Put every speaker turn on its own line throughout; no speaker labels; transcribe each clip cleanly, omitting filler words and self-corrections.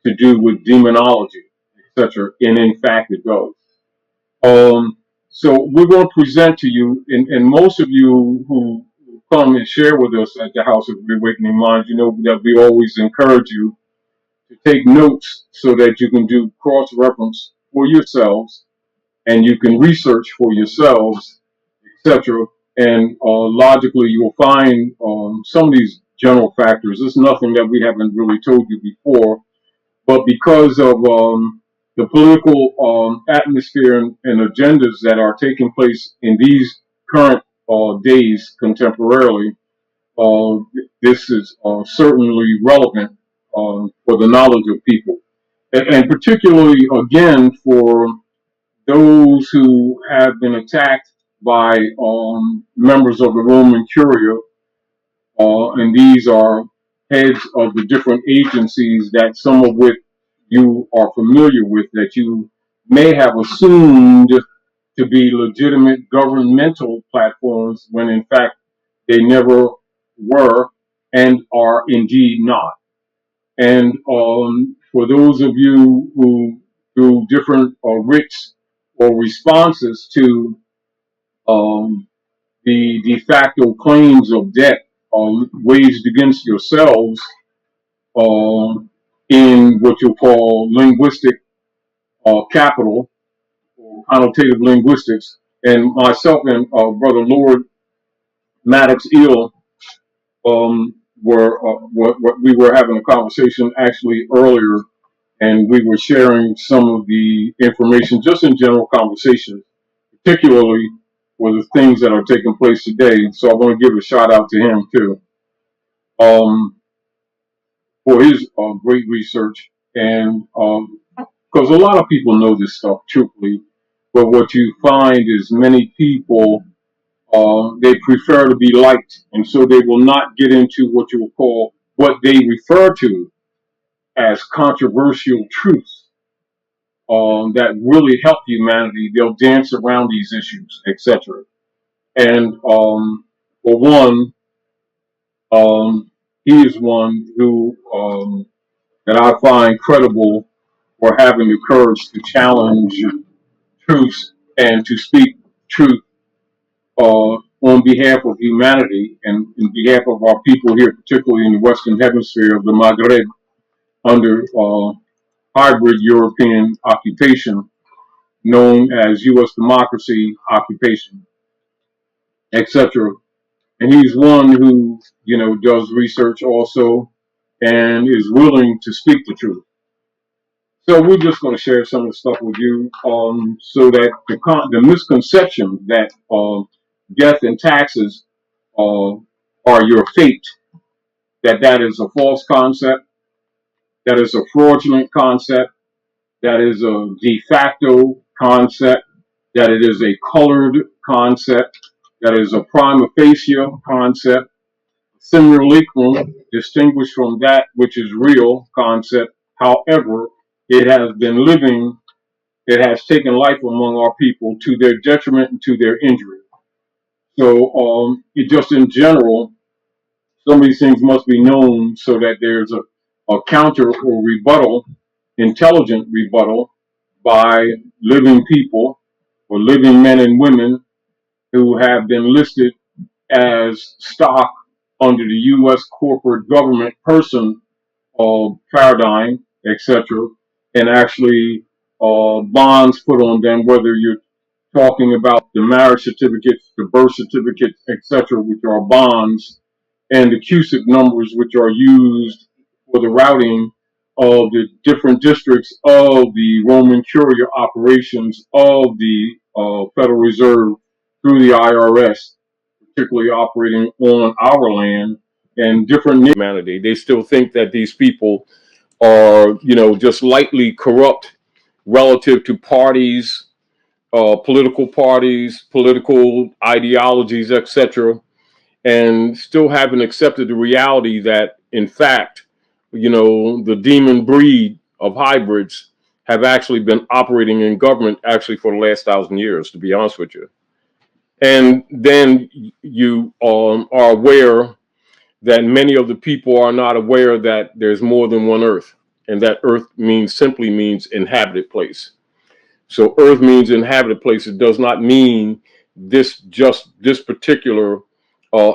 to do with demonology, etc. And in fact, it does. So we're going to present to you, and most of you who come and share with us at the House of Awakening Minds, you know that we always encourage you to take notes so that you can do cross-reference for yourselves and you can research for yourselves, etc. And logically, you'll find some of these general factors. It's nothing that we haven't really told you before, but because of the political atmosphere and agendas that are taking place in these current days contemporarily, uh, this is certainly relevant for the knowledge of people. And particularly, again, for those who have been attacked by members of the Roman Curia, and these are heads of the different agencies that some of which you are familiar with, that you may have assumed to be legitimate governmental platforms when in fact they never were and are indeed not. And for those of you who, through different writs or responses to the de facto claims of debt waged against yourselves in what you call linguistic capital or connotative linguistics, and myself and Brother Lord Maddox Eel we were having a conversation actually earlier, and we were sharing some of the information just in general conversation, particularly for the things that are taking place today. So I want to give a shout out to him too for his great research, and because a lot of people know this stuff truthfully, but what you find is many people they prefer to be liked, and so they will not get into what you will call what they refer to as controversial truths that really help humanity. They'll dance around these issues, etc. And for one, he is one who that I find credible for having the courage to challenge truths and to speak truth on behalf of humanity and in behalf of our people here, particularly in the Western Hemisphere of the Maghreb, under hybrid European occupation known as U.S. democracy occupation, etc. And he's one who, you know, does research also and is willing to speak the truth. So we're just going to share some of the stuff with you, so that the misconception that death and taxes are your fate, that is a false concept, that is a fraudulent concept, that is a de facto concept, that it is a colored concept, that is a prima facie concept, simulacrum, distinguished from that which is real concept. However, it has been living, it has taken life among our people to their detriment and to their injury. So it just in general, some of these things must be known so that there's a counter or rebuttal, intelligent rebuttal by living people or living men and women who have been listed as stock under the U.S. corporate government person paradigm, etc., and actually bonds put on them, whether you're talking about the marriage certificates, the birth certificates, etc., which are bonds, and the CUSIP numbers, which are used for the routing of the different districts of the Roman Curia operations of the Federal Reserve through the IRS, particularly operating on our land and different humanity. They still think that these people are, you know, just lightly corrupt relative to parties, political ideologies, etc., and still haven't accepted the reality that, in fact, you know, the demon breed of hybrids have actually been operating in government actually for the last 1,000 years, to be honest with you. And then you are aware that many of the people are not aware that there's more than one earth. and that earth simply means inhabited place. So earth means inhabited place. It does not mean this particular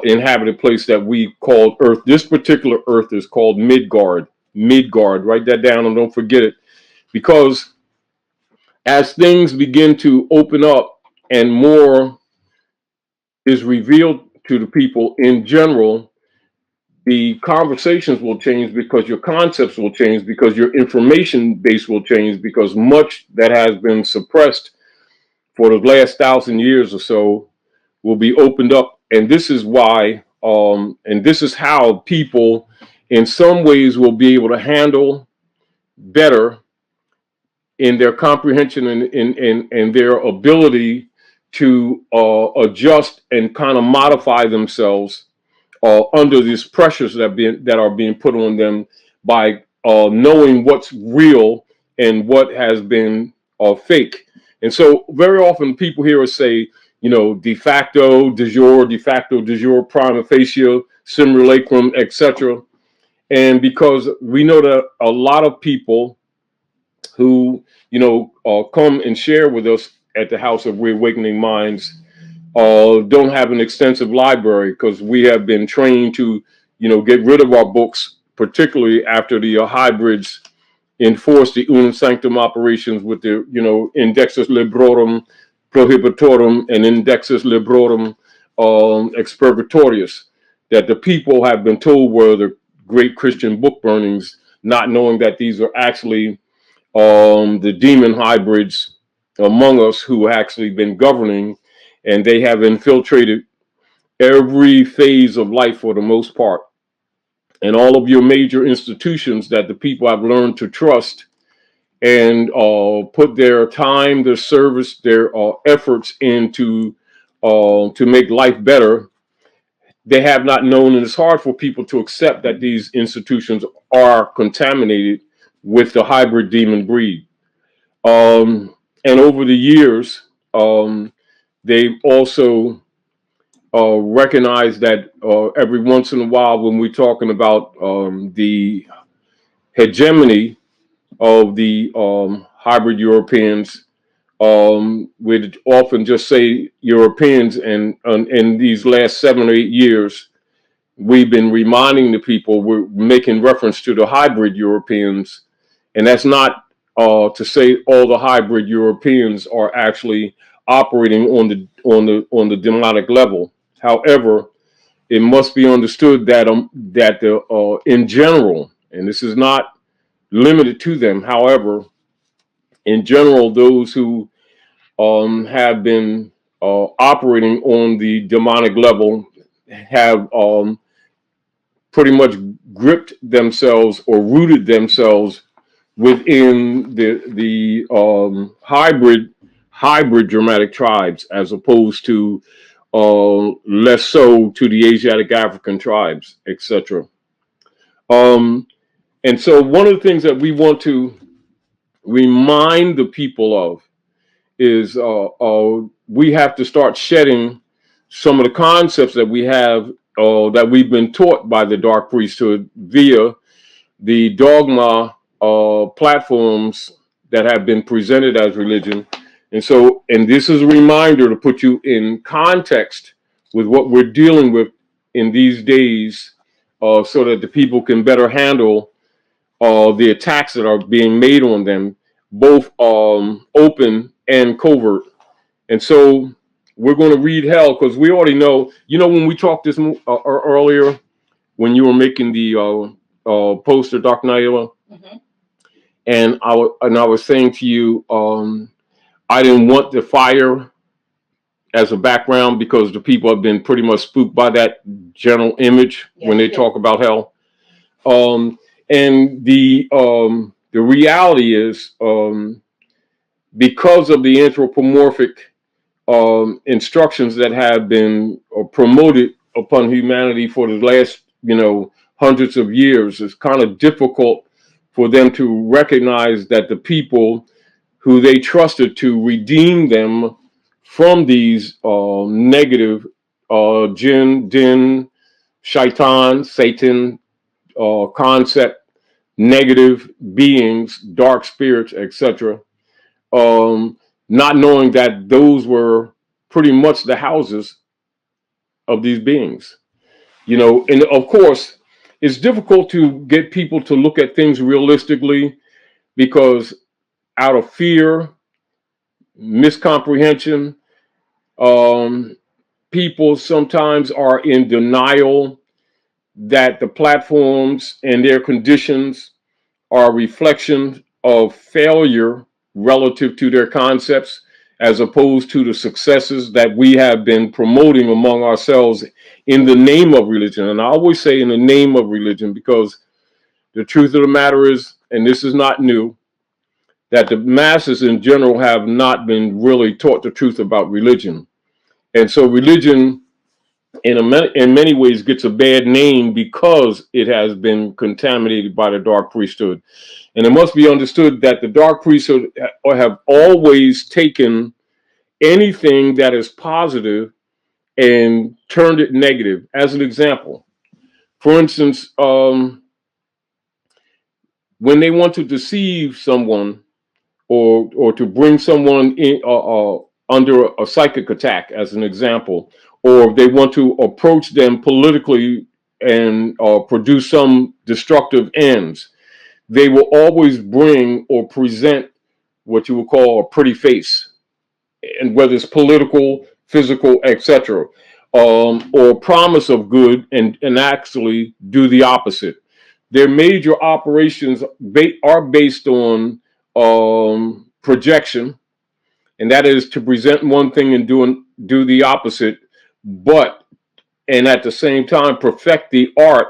inhabited place that we call earth. This particular earth is called Midgard. Midgard. Write that down and don't forget it, because as things begin to open up and more is revealed to the people in general, the conversations will change, because your concepts will change, because your information base will change, because much that has been suppressed for the last 1,000 years or so will be opened up. And this is why, and this is how people in some ways will be able to handle better in their comprehension and in their ability to adjust and kind of modify themselves under these pressures that are being put on them by knowing what's real and what has been fake. And so very often people hear us say, de facto, de facto, de jure, prima facie, simulacrum, etc. And because we know that a lot of people who, come and share with us at the House of Reawakening Minds don't have an extensive library, because we have been trained to, get rid of our books, particularly after the hybrids enforced the unum sanctum operations with the, indexus librorum prohibitorum and indexus librorum expurgatorius, that the people have been told were the great Christian book burnings, not knowing that these are actually the demon hybrids among us who actually been governing, and they have infiltrated every phase of life for the most part. And all of your major institutions that the people have learned to trust and put their time, their service, their efforts into to make life better, they have not known, and it's hard for people to accept that these institutions are contaminated with the hybrid demon breed. And over the years, they've also recognized that every once in a while, when we're talking about the hegemony of the hybrid Europeans, we'd often just say Europeans, and in these last 7 or 8 years, we've been reminding the people, we're making reference to the hybrid Europeans, and that's not to say all the hybrid Europeans are actually operating on the demonic level. However, it must be understood that in general, and this is not limited to them. However, in general, those who have been operating on the demonic level have pretty much gripped themselves or rooted themselves within the hybrid dramatic tribes, as opposed to less so to the Asiatic African tribes, etc. And so one of the things that we want to remind the people of is we have to start shedding some of the concepts that we have that we've been taught by the dark priesthood via the dogma platforms that have been presented as religion. And so, and this is a reminder to put you in context with what we're dealing with in these days, so that the people can better handle the attacks that are being made on them, both open and covert. And so we're going to read hell, because we already know, when we talked this earlier, when you were making the poster, Dr. Naila, and I was saying to you, I didn't want the fire as a background, because the people have been pretty much spooked by that general image when they talk about hell. And the reality is, because of the anthropomorphic instructions that have been promoted upon humanity for the last, hundreds of years, it's kind of difficult for them to recognize that the people who they trusted to redeem them from these negative jinn, din, shaitan, Satan concept negative beings, dark spirits, etc. Not knowing that those were pretty much the houses of these beings. And of course, it's difficult to get people to look at things realistically because out of fear, miscomprehension, um, people sometimes are in denial that the platforms and their conditions are a reflection of failure relative to their concepts as opposed to the successes that we have been promoting among ourselves in the name of religion. And I always say in the name of religion because the truth of the matter is, and this is not new, that the masses in general have not been really taught the truth about religion. And so religion in many ways gets a bad name because it has been contaminated by the dark priesthood. And it must be understood that the dark priesthood have always taken anything that is positive and turned it negative. As an example, for instance, when they want to deceive someone or to bring someone in under a psychic attack, as an example, or they want to approach them politically and produce some destructive ends, they will always bring or present what you would call a pretty face, and whether it's political, physical, etc., or promise of good and actually do the opposite. Their major operations are based on projection, and that is to present one thing and do the opposite, but and at the same time perfect the art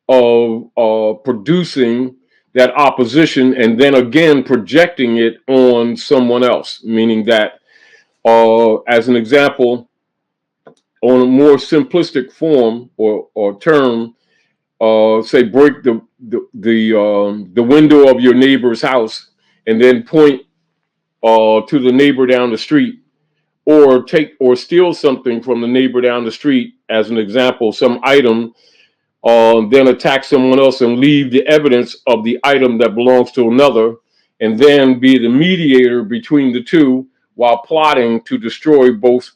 of producing that opposition and then again projecting it on someone else. Meaning that, as an example, on a more simplistic form or term, say break the window of your neighbor's house and then point to the neighbor down the street, or take or steal something from the neighbor down the street, as an example, some item, then attack someone else and leave the evidence of the item that belongs to another, and then be the mediator between the two while plotting to destroy both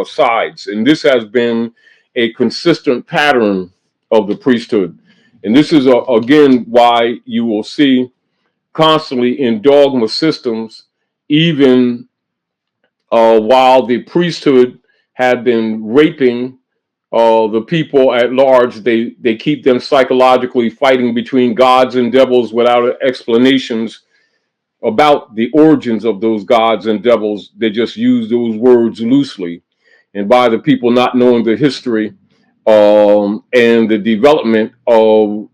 sides. And this has been a consistent pattern of the priesthood. And this is again why you will see constantly in dogma systems, even while the priesthood had been raping the people at large, they keep them psychologically fighting between gods and devils without explanations about the origins of those gods and devils. They just use those words loosely. And by the people not knowing the history and the development of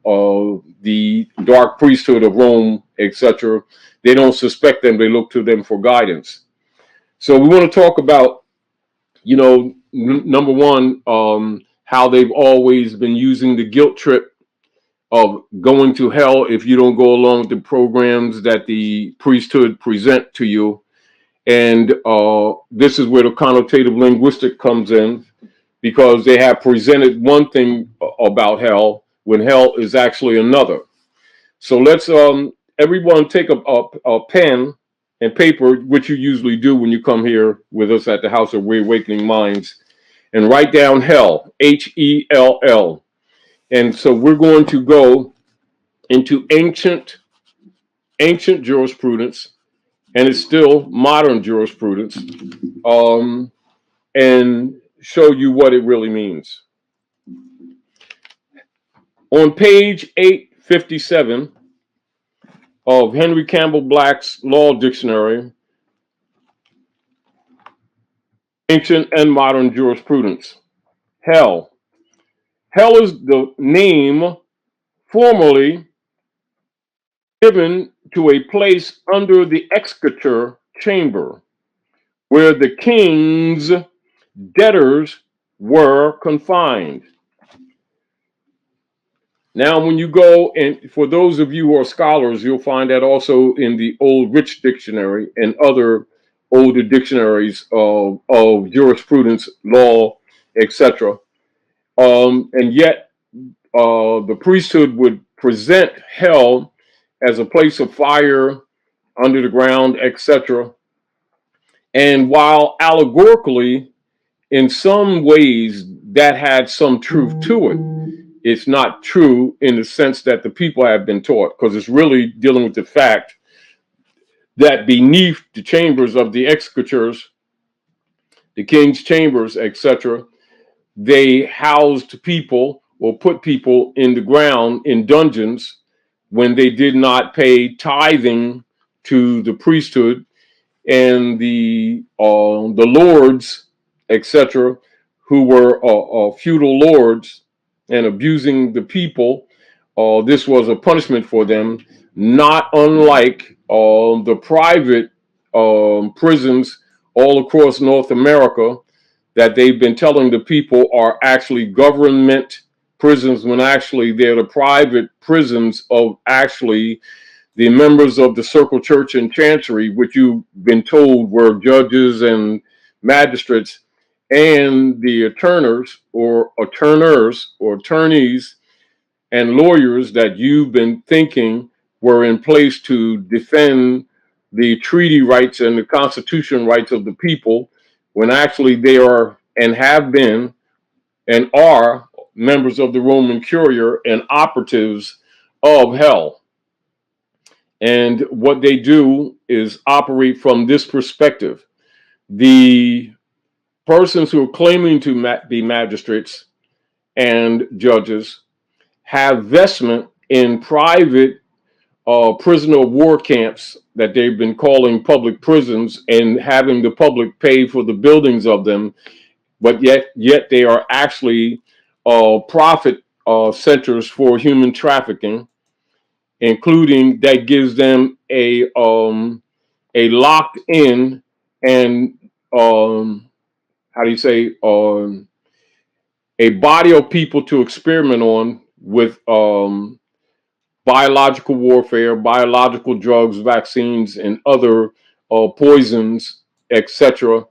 the dark priesthood of Rome, etc., they don't suspect them. They look to them for guidance. So we want to talk about, number one, how they've always been using the guilt trip of going to hell if you don't go along with the programs that the priesthood present to you. And this is where the connotative linguistic comes in, because they have presented one thing about hell when hell is actually another. So let's everyone take a pen and paper, which you usually do when you come here with us at the House of Reawakening Minds, and write down hell, Hell. And so we're going to go into ancient jurisprudence, and it's still modern jurisprudence, and show you what it really means. On page 857 of Henry Campbell Black's Law Dictionary, Ancient and Modern Jurisprudence. Hell. Hell is the name formerly given to a place under the executor chamber where the king's debtors were confined. Now, when you go, and for those of you who are scholars, you'll find that also in the Old Rich Dictionary and other older dictionaries of jurisprudence, law, etc. And yet, the priesthood would present hell as a place of fire under the ground, etc. And while allegorically, in some ways, that had some truth to it, it's not true in the sense that the people have been taught, because it's really dealing with the fact that beneath the chambers of the executors, the king's chambers, etc., they housed people or put people in the ground in dungeons when they did not pay tithing to the priesthood and the lords, etc., who were feudal lords and abusing the people. This was a punishment for them, not unlike the private prisons all across North America that they've been telling the people are actually government prisons when actually they're the private prisons of actually the members of the Circle Church and Chancery, which you've been told were judges and magistrates, and the attorneys and lawyers that you've been thinking were in place to defend the treaty rights and the constitution rights of the people, when actually they are and have been and are members of the Roman Curia and operatives of hell. And what they do is operate from this perspective. The persons who are claiming to be magistrates and judges have vestment in private prisoner of war camps that they've been calling public prisons and having the public pay for the buildings of them, but yet they are actually profit centers for human trafficking, including that gives them a locked in and how do you say a body of people to experiment on with biological warfare, biological drugs, vaccines, and other poisons, etc.,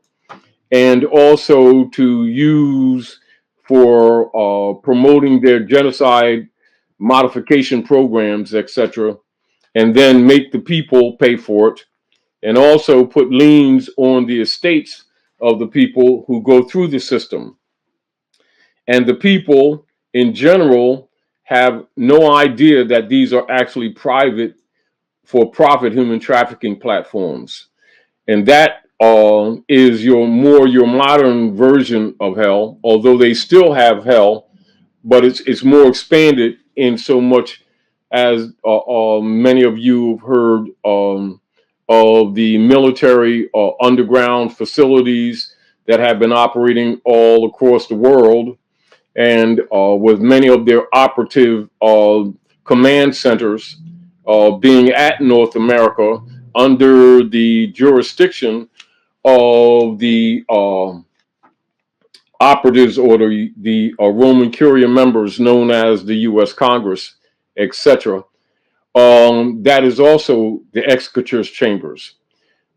and also to use for promoting their genocide modification programs, etc., and then make the people pay for it, and also put liens on the estates of the people who go through the system. And the people in general have no idea that these are actually private for profit human trafficking platforms. And that is your modern version of hell, although they still have hell, but it's more expanded in so much as many of you have heard of the military underground facilities that have been operating all across the world, and with many of their operative command centers being at North America under the jurisdiction of the operatives or the Roman Curia members known as the U.S. Congress, etc. That is also the executor's chambers.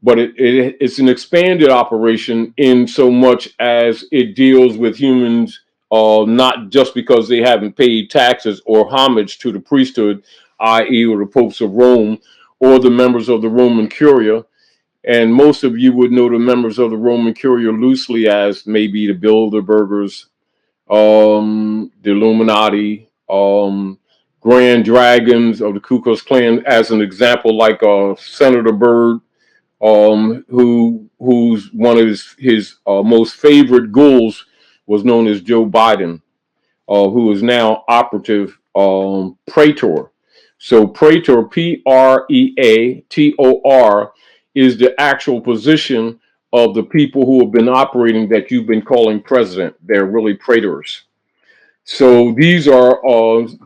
But it's an expanded operation in so much as it deals with humans, not just because they haven't paid taxes or homage to the priesthood, i.e., or the popes of Rome, or the members of the Roman Curia. And most of you would know the members of the Roman Curia loosely as maybe the Bilderbergers, the Illuminati, Grand Dragons of the Ku Klux Klan, as an example, like Senator Byrd, who's one of his most favorite ghouls was known as Joe Biden, who is now operative praetor. So praetor, Preator, is the actual position of the people who have been operating that you've been calling president. They're really praetors. So these are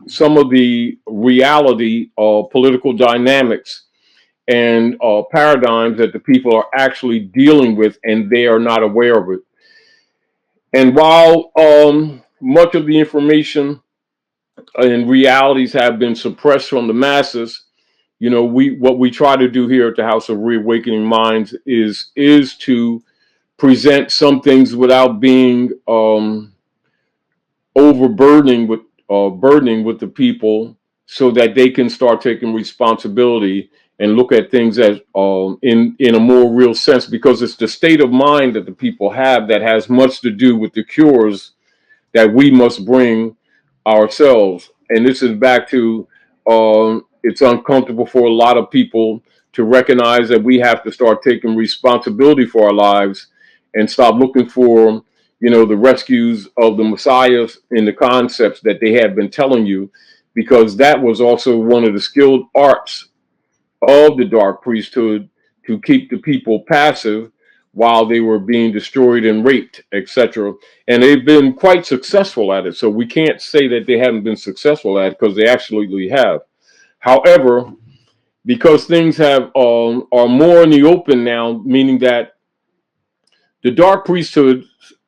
some of the reality of political dynamics and paradigms that the people are actually dealing with, and they are not aware of it. And while much of the information and realities have been suppressed from the masses, you know, what we try to do here at the House of Reawakening Minds is to present some things without being overburdening with burdening with the people, so that they can start taking responsibility and look at things as in a more real sense, because it's the state of mind that the people have that has much to do with the cures that we must bring ourselves. And this is back to it's uncomfortable for a lot of people to recognize that we have to start taking responsibility for our lives and stop looking for, the rescues of the messiahs in the concepts that they have been telling you, because that was also one of the skilled arts of the dark priesthood, to keep the people passive while they were being destroyed and raped, etc. And they've been quite successful at it. So we can't say that they haven't been successful at it, because they absolutely have. However, because things are more in the open now, meaning that the dark priesthood,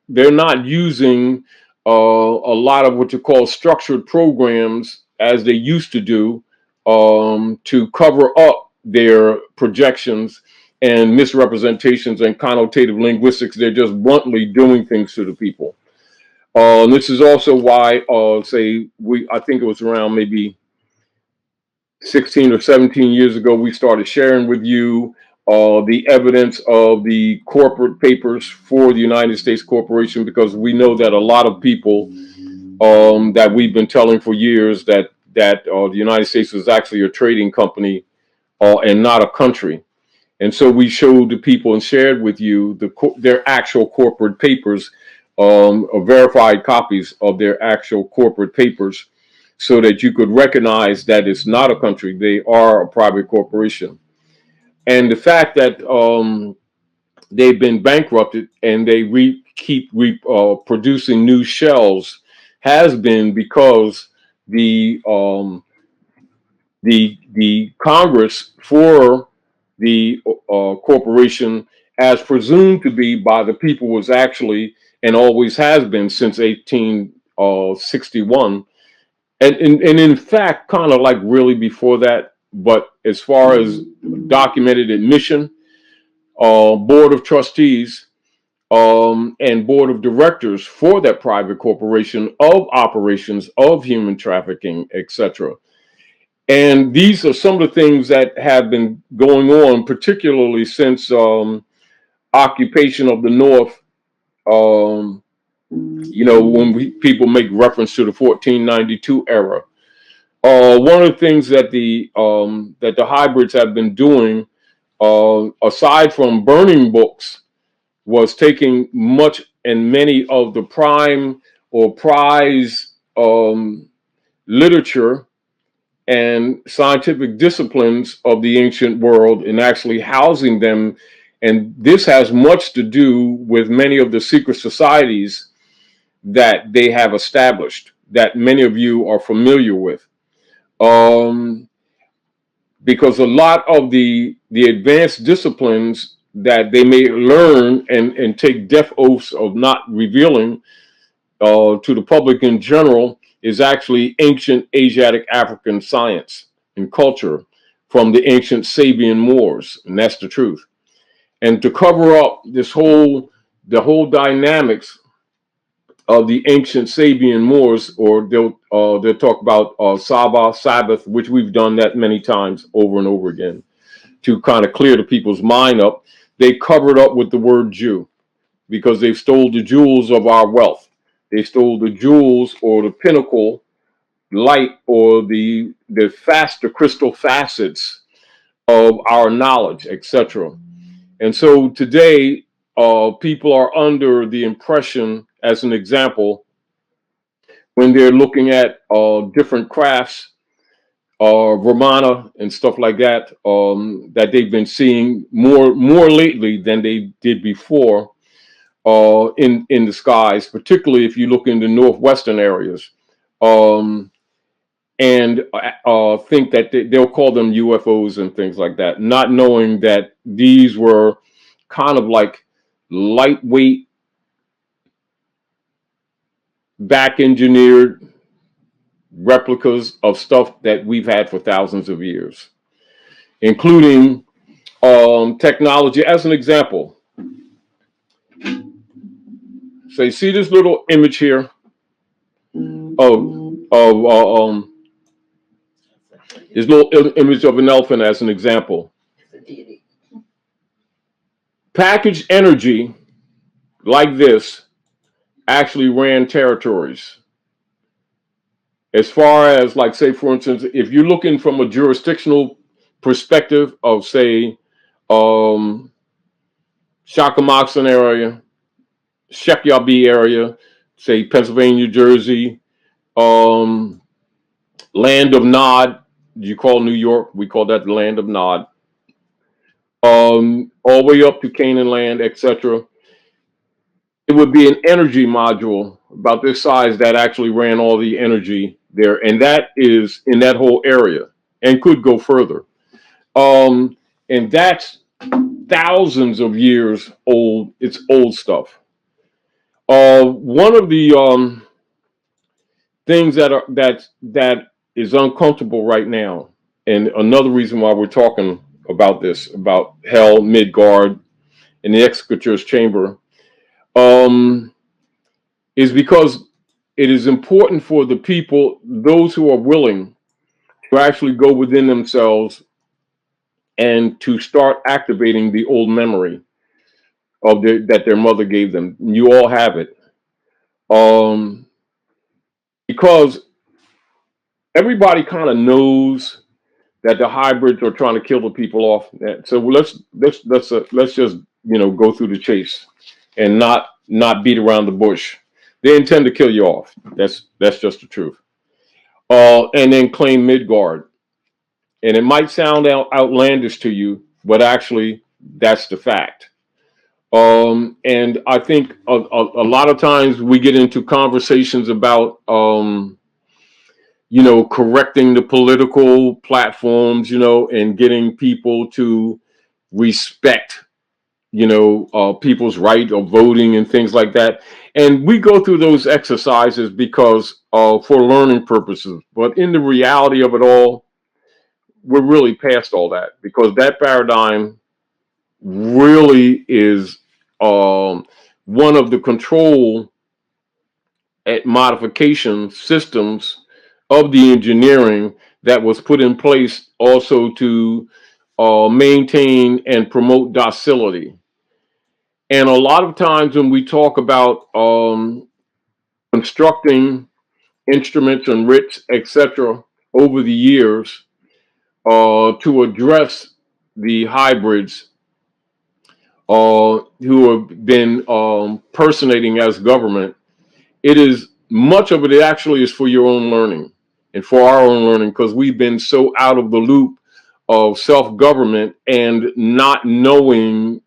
they're not using a lot of what you call structured programs as they used to do, to cover up their projections and misrepresentations and connotative linguistics. They're just bluntly doing things to the people. This is also why, I think it was around maybe 16 or 17 years ago, we started sharing with you the evidence of the corporate papers for the United States Corporation, because we know that a lot of people that we've been telling for years that the United States was actually a trading company and not a country. And so we showed the people and shared with you their actual corporate papers, verified copies of their actual corporate papers, so that you could recognize that it's not a country, they are a private corporation. And the fact that they've been bankrupted and they keep producing new shells has been because the Congress for the corporation, as presumed to be by the people, was actually and always has been since 1861, and in fact, kind of like really before that. But as far as documented admission, board of trustees, and board of directors for that private corporation of operations of human trafficking, etc. And these are some of the things that have been going on, particularly since occupation of the North. Um, when people make reference to the 1492 era, one of the things that the hybrids have been doing, aside from burning books, was taking much and many of the prime or prize literature and scientific disciplines of the ancient world and actually housing them. And this has much to do with many of the secret societies that they have established, that many of you are familiar with. Um, because a lot of the advanced disciplines that they may learn and take death oaths of not revealing to the public in general is actually ancient Asiatic African science and culture from the ancient Sabian Moors, and that's the truth. And to cover up the whole dynamics of the ancient Sabian Moors, or they'll talk about Sabbath, which we've done that many times over and over again, to kind of clear the people's mind up. They covered up with the word Jew, because they stole the jewels of our wealth. They stole the jewels, or the pinnacle light, or the crystal facets of our knowledge, etc. And so today, people are under the impression, as an example, when they're looking at different crafts, Vermana and stuff like that, that they've been seeing more lately than they did before, in the skies, particularly if you look in the northwestern areas, um, and think that they'll call them UFOs and things like that, not knowing that these were kind of like lightweight, back engineered replicas of stuff that we've had for thousands of years, including technology. As an example, so you see this little image here of This little image of an elephant as an example. Packaged energy like this actually ran territories. As far as, like, say, for instance, if you're looking from a jurisdictional perspective of, say, um, Shakamoxon area, Shekyabi area, say Pennsylvania, Jersey, um, land of Nod, you call New York, we call that the land of Nod, all the way up to Canaan land, etc. It would be an energy module about this size that actually ran all the energy there, and that is in that whole area, and could go further. And that's thousands of years old. It's old stuff. One of the things that is uncomfortable right now, and another reason why we're talking about this, about hell, Midgard, and the executor's chamber, um, is because it is important for the people, those who are willing, to actually go within themselves and to start activating the old memory of that their mother gave them. You all have it, um, because everybody kind of knows that the hybrids are trying to kill the people off. So let's just go through the chase and not beat around the bush. They intend to kill you off. That's just the truth. And then claim Midgard, and it might sound outlandish to you, but actually that's the fact. And I think a lot of times we get into conversations about correcting the political platforms, and getting people to respect, people's right of voting and things like that. And we go through those exercises because for learning purposes. But in the reality of it all, we're really past all that, because that paradigm really is one of the control at modification systems of the engineering that was put in place also to maintain and promote docility. And a lot of times when we talk about constructing instruments and writs, etc., over the years to address the hybrids who have been personating as government, it is much of it actually is for your own learning and for our own learning, because we've been so out of the loop of self-government and not knowing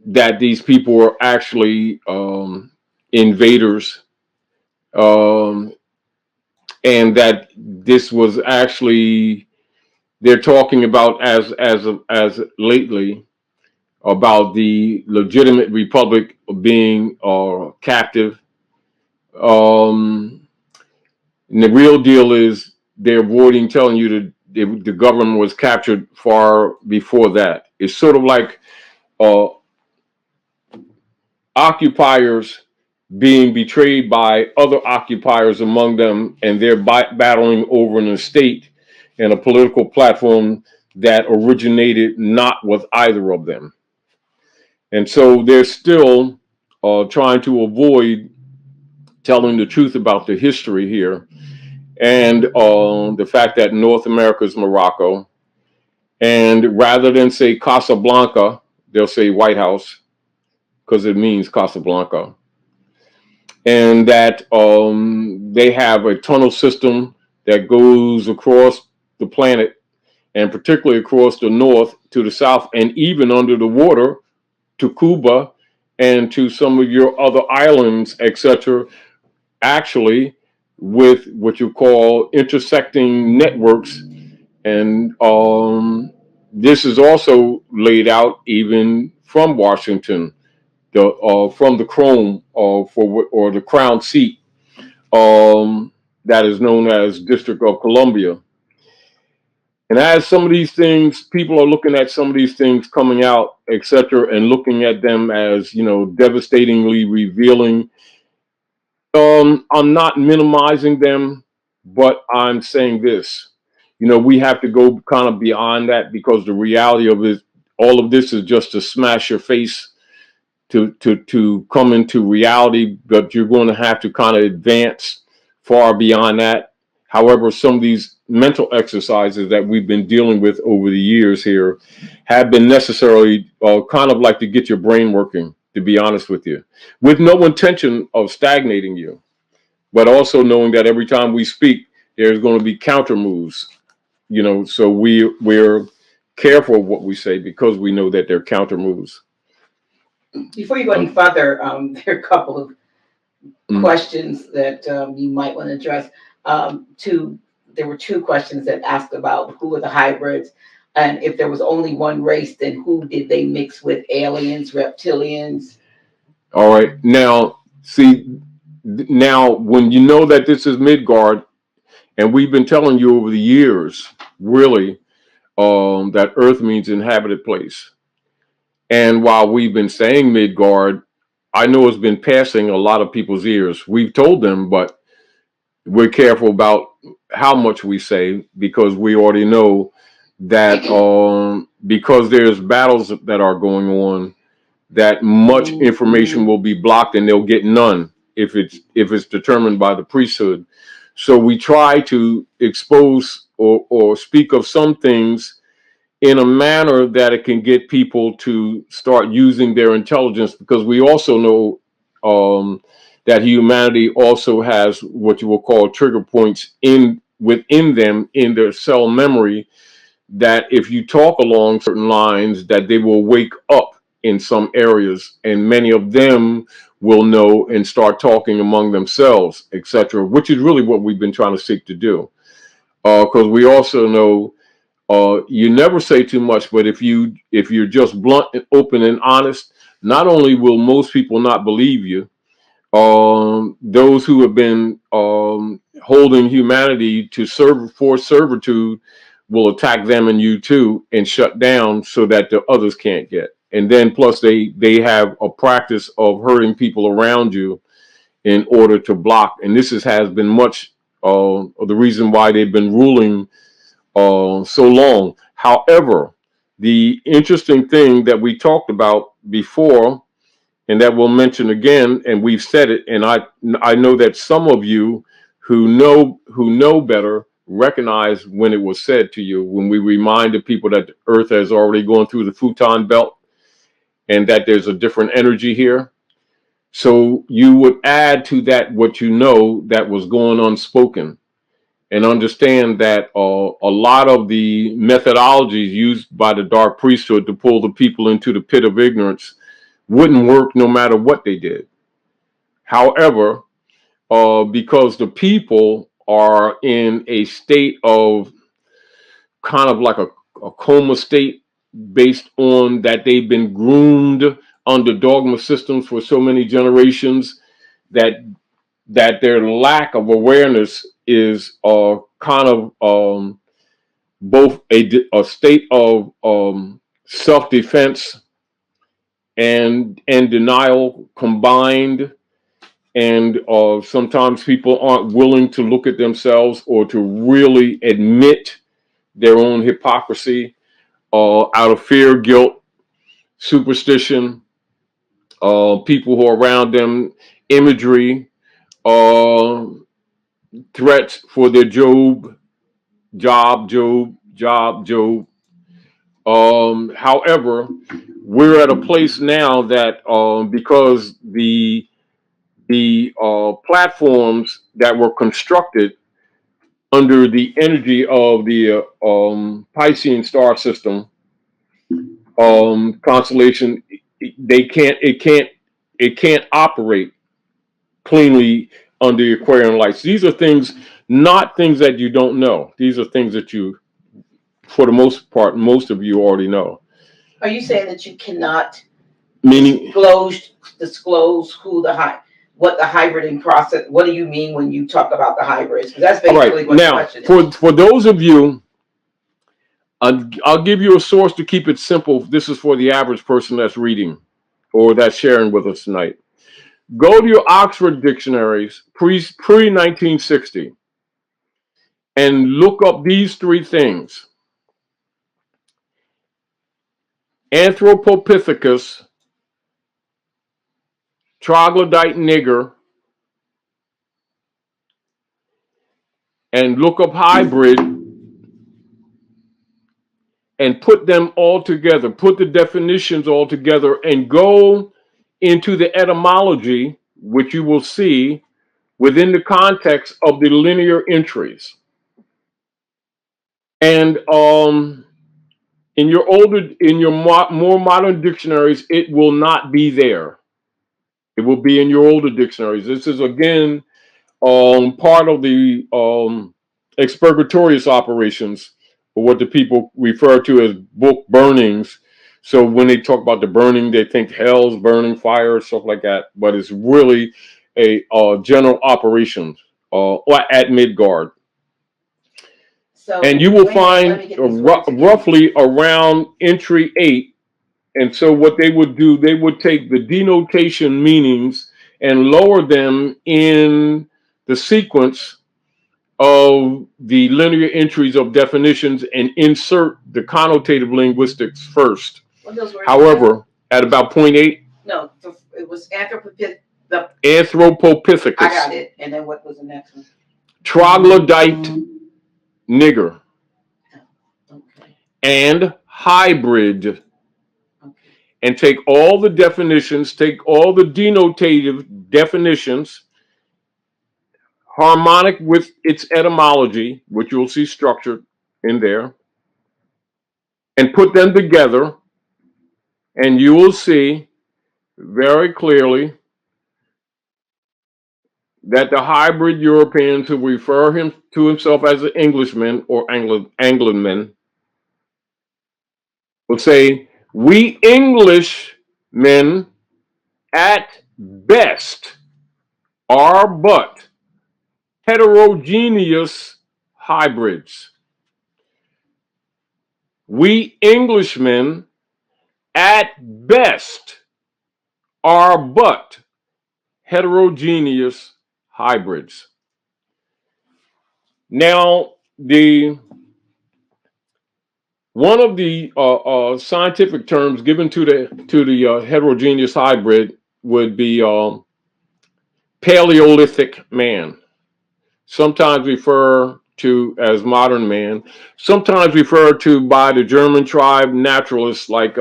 that these people are actually invaders, um, and that this was actually, they're talking about as lately about the legitimate republic being captive. And the real deal is they're avoiding telling you that the government was captured far before that. It's sort of like uh, occupiers being betrayed by other occupiers among them, and they're battling over an estate and a political platform that originated not with either of them. And so they're still trying to avoid telling the truth about the history here, and the fact that North America is Morocco. And rather than say Casablanca, they'll say White House, because it means Casablanca. And that they have a tunnel system that goes across the planet, and particularly across the north to the south, and even under the water to Cuba and to some of your other islands, etc., actually with what you call intersecting networks. And this is also laid out even from Washington, from the Chrome or the Crown Seat, that is known as District of Columbia. And as some of these things, people are looking at some of these things coming out, etc., and looking at them as, devastatingly revealing. I'm not minimizing them, But I'm saying this, we have to go kind of beyond that, because the reality of it, all of this is just to smash your face to come into reality, but you're going to have to kind of advance far beyond that. However, some of these mental exercises that we've been dealing with over the years here have been necessarily kind of like to get your brain working, to be honest with you, with no intention of stagnating you, but also knowing that every time we speak, there's going to be counter moves, so we're careful of what we say, because we know that they're counter moves.
Before you go any further, there are a couple of questions that you might want to address. There were two questions that asked about who were the hybrids, and if there was only one race, then who did they mix with? Aliens, reptilians?
All right. Now, see, now when you know that this is Midgard, and we've been telling you over the years, really, that Earth means inhabited place. And while we've been saying Midgard, I know it's been passing a lot of people's ears. We've told them, but we're careful about how much we say, because we already know that because there's battles that are going on, that much information will be blocked, and they'll get none if it's determined by the priesthood. So we try to expose or speak of some things in a manner that it can get people to start using their intelligence, because we also know that humanity also has what you will call trigger points within them, in their cell memory, that if you talk along certain lines, that they will wake up in some areas, and many of them will know and start talking among themselves, etc., which is really what we've been trying to seek to do, because we also know you never say too much, but if you're just blunt and open and honest, not only will most people not believe you, those who have been holding humanity to forced servitude will attack them and you too, and shut down so that the others can't get. And then plus they have a practice of hurting people around you in order to block. And has been much of the reason why they've been ruling so long. However, the interesting thing that we talked about before, and that we'll mention again, and we've said it, and I know that some of you who know better recognize when it was said to you, when we reminded people that the Earth has already gone through the futon belt, and that there's a different energy here. So you would add to that what you know that was going unspoken, and understand that a lot of the methodologies used by the dark priesthood to pull the people into the pit of ignorance wouldn't work no matter what they did. However, because the people are in a state of kind of like a coma state, based on that they've been groomed under dogma systems for so many generations, that their lack of awareness is kind of both a state of self-defense and denial combined. And sometimes people aren't willing to look at themselves or to really admit their own hypocrisy, out of fear, guilt, superstition, people who are around them, imagery, uh, threats for their job. However, we're at a place now that because the platforms that were constructed under the energy of the Piscean star system constellation, it can't operate cleanly under the Aquarian lights. These are things, not things that you don't know. These are things that you, for the most part, most of you already know.
Are you saying that you cannot
Meaning,
disclose what the hybriding process? What do you mean when you talk about the hybrids? Because that's basically what the question is.
For those of you, I'll give you a source to keep it simple. This is for the average person that's reading or that's sharing with us tonight. Go to your Oxford dictionaries pre 1960 and look up these three things: Anthropopithecus, troglodyte nigger, and look up hybrid, and put them all together, put the definitions all together, and go into the etymology, which you will see within the context of the linear entries. And in your more modern dictionaries, it will not be there. It will be in your older dictionaries. This is again part of the expurgatorius operations, or what the people refer to as book burnings. So when they talk about the burning, they think hell's burning, fire, stuff like that. But it's really a general operation at Midgard.
So,
and you will
wait a minute, let
find
me get these words again.
roughly around entry 8. And so what they would do, they would take the denotation meanings and lower them in the sequence of the linear entries of definitions and insert the connotative linguistics first.
What those words
However, at about point 8,
no, it was
Anthropopithecus.
I got it. And then what was the next one?
Troglodyte nigger.
Okay.
And hybrid.
Okay.
And take all the definitions, take all the denotative definitions, harmonic with its etymology, which you'll see structured in there, and put them together, and you will see very clearly that the hybrid European, who refer him to himself as an Englishman or Angloman, will say, "We Englishmen at best are but heterogeneous hybrids. We Englishmen at best are but heterogeneous hybrids." Now, one of the scientific terms given to the heterogeneous hybrid would be Paleolithic man, sometimes referred to as modern man, sometimes referred to by the German tribe naturalists like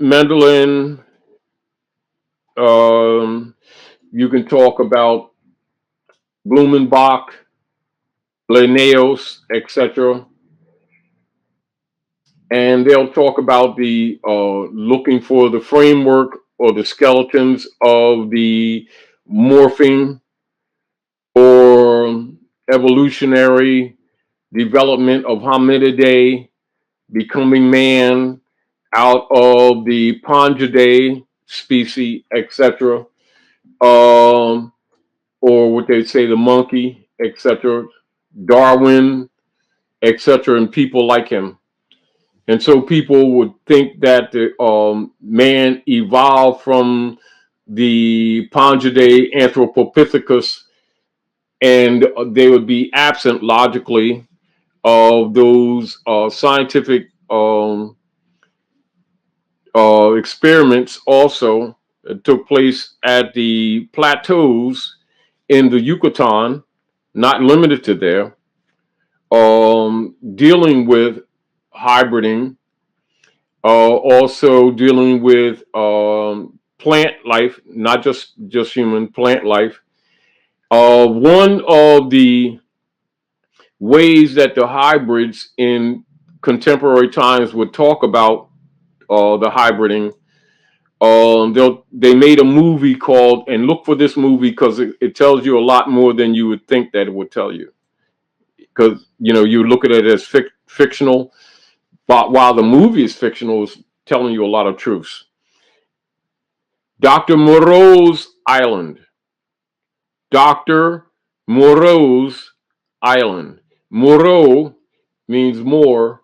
Mendelein. You can talk about Blumenbach, Linnaeus, etc. And they'll talk about the looking for the framework or the skeletons of the morphing or evolutionary development of hominidae becoming man out of the Pongidae species, etc. Or what they say, the monkey, etc. Darwin, etc. And people like him. And so people would think that the man evolved from the Pongidae Anthropopithecus, and they would be absent logically of those scientific experiments also took place at the plateaus in the Yucatan, not limited to there, dealing with hybriding, also dealing with plant life, not just human plant life. One of the ways that the hybrids in contemporary times would talk about the hybriding. They made a movie called, and look for this movie because it tells you a lot more than you would think that it would tell you. Because you look at it as fictional, but while the movie is fictional, it's telling you a lot of truths. Dr. Moreau's Island. Dr. Moreau's Island. Moreau means more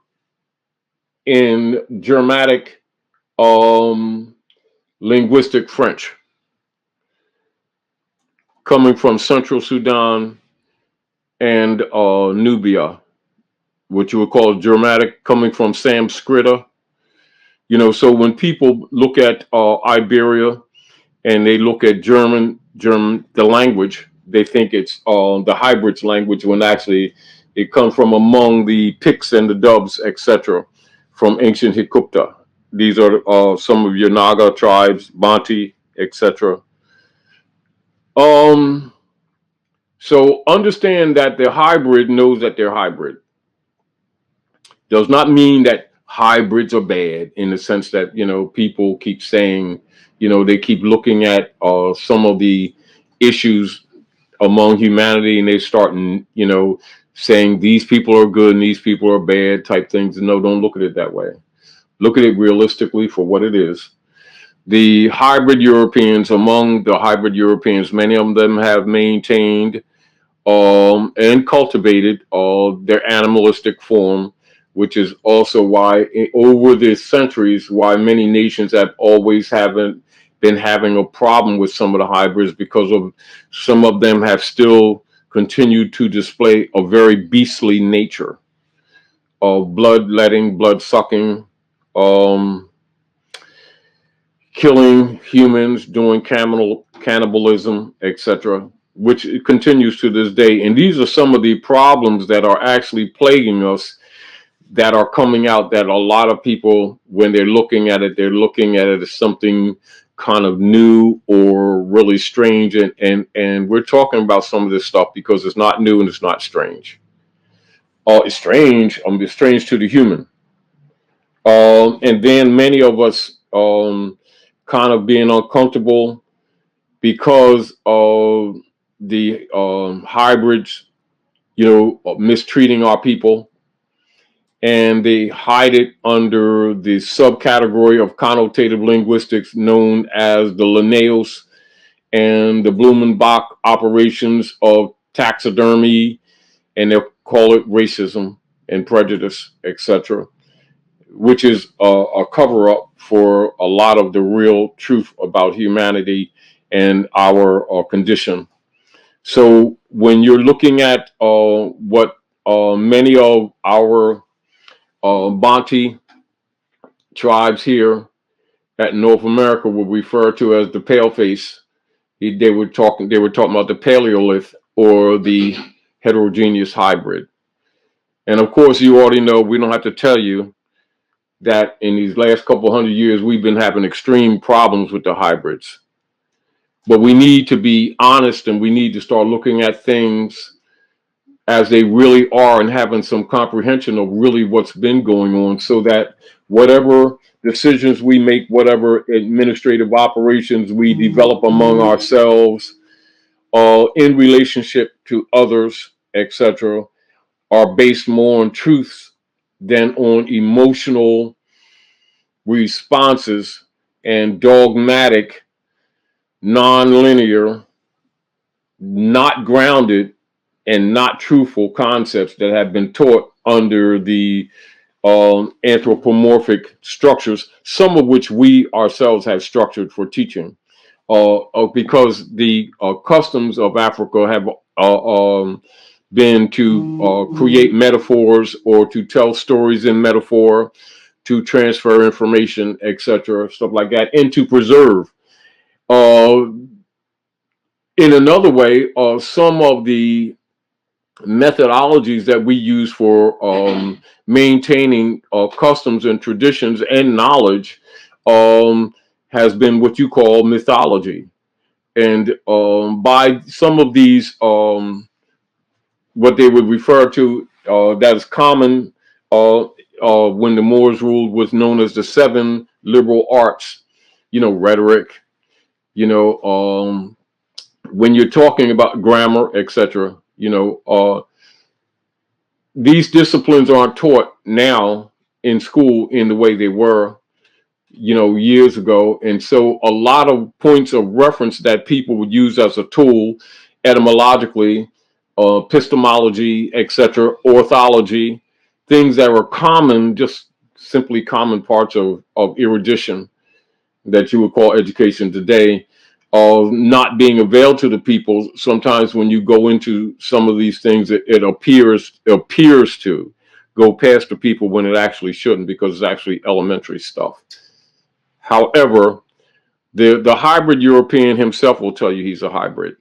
in Germanic linguistic French. coming from Central Sudan and Nubia, what you would call Germanic, coming from Sanskrit. So when people look at Iberia and they look at German, the language, they think it's the hybrids language when actually it comes from among the Picts and the Dubs, etc., from ancient Hikupta. These are some of your Naga tribes, Banti, etc. Um, so understand that the hybrid knows that they're hybrid. Does not mean that hybrids are bad in the sense that, people keep saying, they keep looking at some of the issues among humanity and they start, saying these people are good and these people are bad type things. No, don't look at it that way. Look at it realistically for what it is. The hybrid Europeans, among the hybrid Europeans, many of them have maintained and cultivated their animalistic form, which is also why over the centuries, why many nations have always haven't been having a problem with some of the hybrids, because of some of them have still continued to display a very beastly nature of bloodletting, blood sucking, um, killing humans, doing cannibalism, etc., which continues to this day. And these are some of the problems that are actually plaguing us, that are coming out, that a lot of people, when they're looking at it as something kind of new or really strange. And we're talking about some of this stuff because it's not new and it's not strange. It's strange. It's strange to the human. And then many of us kind of being uncomfortable because of the hybrids, mistreating our people, and they hide it under the subcategory of connotative linguistics known as the Linnaeus and the Blumenbach operations of taxidermy, and they'll call it racism and prejudice, etc., which is a cover up for a lot of the real truth about humanity and our condition. So when you're looking at what many of our Bantu tribes here at North America would refer to as the paleface, they were talking about the Paleolith or the heterogeneous hybrid. And of course, you already know, we don't have to tell you that in these last couple hundred years, we've been having extreme problems with the hybrids. But we need to be honest and we need to start looking at things as they really are and having some comprehension of really what's been going on, so that whatever decisions we make, whatever administrative operations we develop among ourselves, in relationship to others, etc., are based more on truths than on emotional responses and dogmatic, non-linear, not grounded, and not truthful concepts that have been taught under the anthropomorphic structures, some of which we ourselves have structured for teaching, because the customs of Africa have been to create metaphors or to tell stories in metaphor, to transfer information, etc., stuff like that, and to preserve. Uh, in another way, some of the methodologies that we use for maintaining customs and traditions and knowledge has been what you call mythology. And by some of these, what they would refer to, that is common when the Moors ruled, was known as the seven liberal arts, rhetoric, when you're talking about grammar, etc., these disciplines aren't taught now in school in the way they were, years ago. And so a lot of points of reference that people would use as a tool, etymologically, epistemology, etc., orthology, things that were common, just simply common parts of erudition that you would call education today, of not being availed to the people. Sometimes when you go into some of these things, it appears to go past the people when it actually shouldn't, because it's actually elementary stuff. However, the hybrid European himself will tell you he's a hybrid.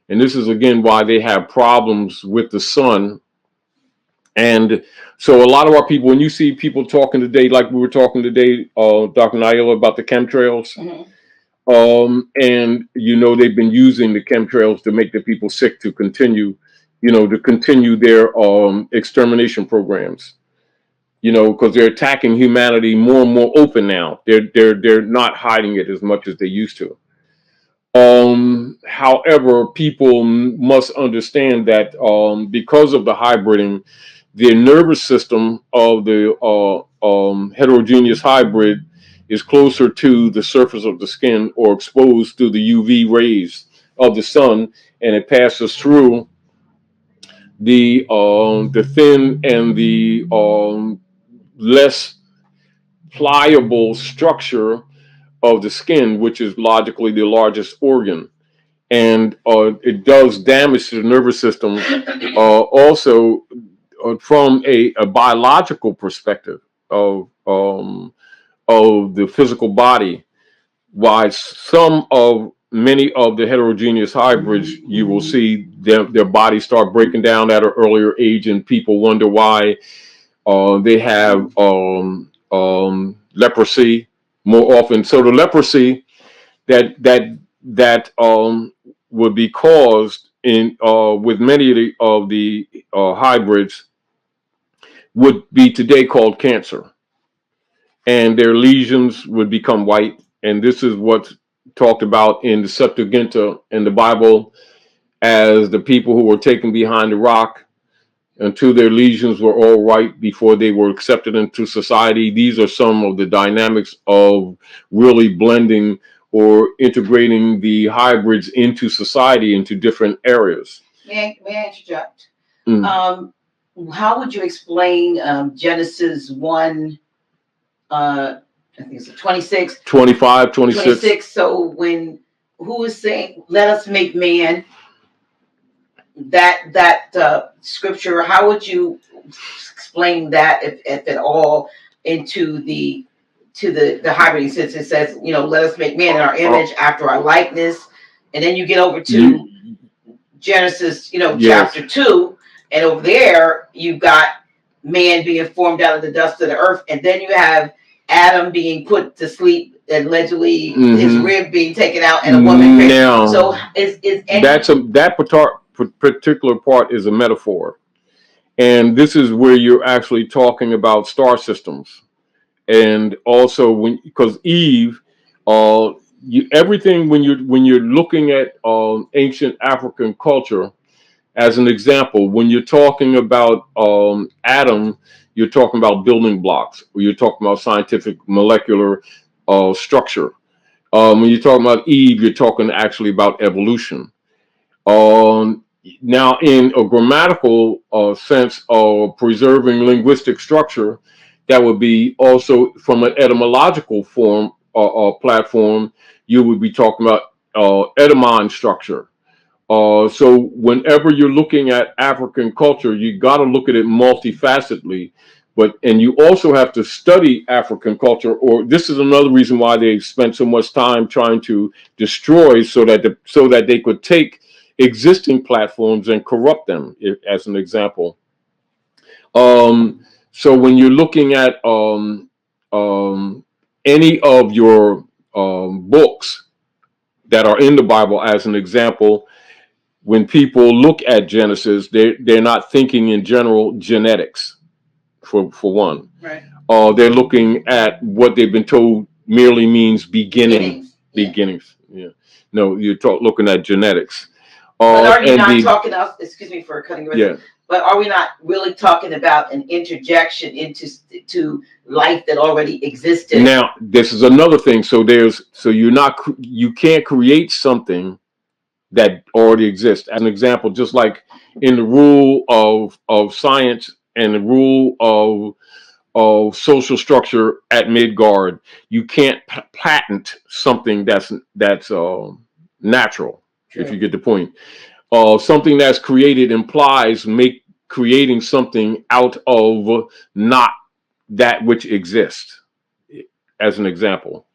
And this is again why they have problems with the sun. And so a lot of our people, when you see people talking today, like we were talking today, Dr. Naila, about the chemtrails, and they've been using the chemtrails to make the people sick to continue, their extermination programs. Because they're attacking humanity more and more open now. They're not hiding it as much as they used to. However, people must understand that because of the hybriding, the nervous system of the heterogeneous hybrid is closer to the surface of the skin or exposed to the UV rays of the sun, and it passes through the thin and the less pliable structure of the skin, which is logically the largest organ, and it does damage to the nervous system. Also, from a biological perspective of the physical body, why many of the heterogeneous hybrids, you will see their bodies start breaking down at an earlier age, and people wonder why they have leprosy more often. So the leprosy that would be caused in with many of the hybrids would be today called cancer, and their lesions would become white. And this is what's talked about in the Septuaginta in the Bible as the people who were taken behind the rock until their lesions were all right before they were accepted into society. These are some of the dynamics of really blending or integrating the hybrids into society, into different areas.
May I interject? How would you explain Genesis 1, I think it's 26?
25, 26.
26. So who is saying, let us make man, that scripture, how would you explain that, if at all, into the hybrid, since it says, let us make man in our image, after our likeness, and then you get over to Genesis, chapter 2, and over there you've got man being formed out of the dust of the earth, and then you have Adam being put to sleep, and allegedly his rib being taken out, and a woman created.
Now,
so
that particular part is a metaphor, and this is where you're actually talking about star systems, and also because Eve, everything when you're looking at ancient African culture, as an example, when you're talking about Adam, you're talking about building blocks, or you're talking about scientific molecular structure. When you're talking about Eve, you're talking actually about evolution. Now, in a grammatical sense of preserving linguistic structure, that would be also from an etymological form platform, you would be talking about etymon structure. So whenever you're looking at African culture, you got to look at it multifacetedly, and you also have to study African culture. Or this is another reason why they spent so much time trying to destroy, so that they could take existing platforms and corrupt them, as an example. So when you're looking at any of your books that are in the Bible, as an example, when people look at Genesis, they're not thinking in general genetics, for one.
Right.
They're looking at what they've been told merely means beginnings. Yeah. No, you're looking at genetics.
But are you not talking about, excuse me for cutting you off,
yeah.
But are we not really talking about an interjection into life that already existed?
Now, this is another thing. So you can't create something that already exists. As an example, just like in the rule of science and the rule of social structure at Midgard, you can't patent something that's natural, if
True.
you get the point. Something that's created implies creating something out of not that which exists, as an example.